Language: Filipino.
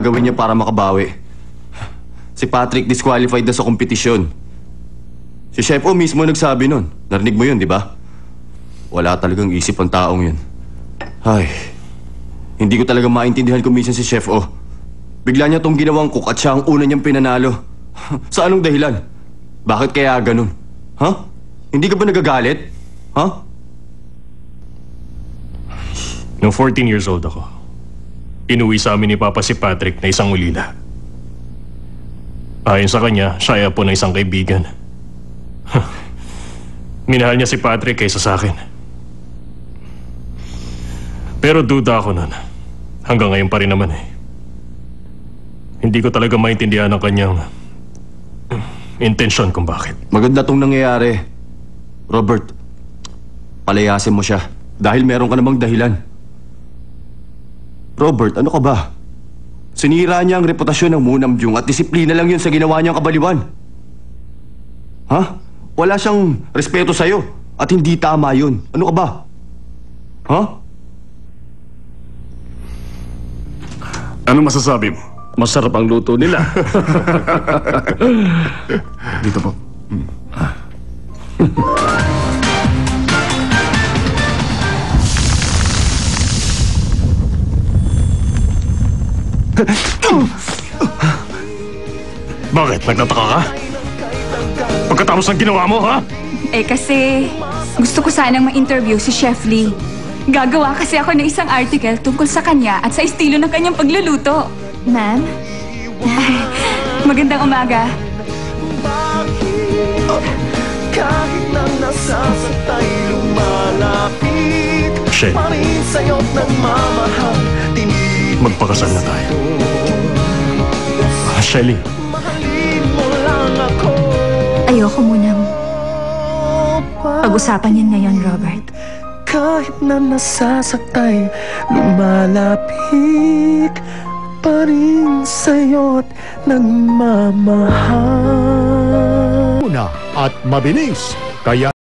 gawin niya para makabawi. Si Patrick disqualified na sa kompetisyon. Si Chef O mismo nagsabi nun. Narinig mo yun, di ba? Wala talagang isip ang taong yun. Ay, hindi ko talaga maintindihan kung minsan si Chef O. Bigla niya tong ginawang cook at siya ang una niyang pinanalo. Sa anong dahilan? Bakit kaya ganun? Ha? Hindi ka ba nagagalit? Ha? Nung 14 years old ako, inuwi sa amin ni Papa si Patrick na isang ulila. Ayon sa kanya, siya ay apo ng isang kaibigan. Minahal niya si Patrick kaysa sa akin. Pero duda ako nun. Hanggang ngayon pa rin naman eh. Hindi ko talaga maintindihan ang kanyang intensyon kung bakit. Maganda tong nangyayari. Robert, palayasin mo siya dahil meron ka namang dahilan. Robert, ano ka ba? Sinira niya ang reputasyon ng Munamjung at disiplina lang yun sa ginawa niyang kabaliwan. Ha? Wala siyang respeto sa'yo at hindi tama yun. Ano ka ba? Ha? Ano masasabi mo? Masarap ang luto nila. Dito po. Bakit? Nagtataka ka? Pagkatapos ng ginawa mo, ha? Kasi gusto ko sanang ma-interview si Chef Lee. Gagawa kasi ako ng isang article tungkol sa kanya at sa estilo ng kanyang pagluluto. Ma'am? Magandang umaga. Kahit nang nasasaktan lumalapit Shit. pa rin sa'yo't nagmamahal. Magpakasal na tayo. Shelly, Mahalin mo lang ako. Ayoko munang pag-usapan yan ngayon, Robert. Kahit na nasasaktan lumalapit pa rin sa'yo't nagmamahal. Una at mabilis, kaya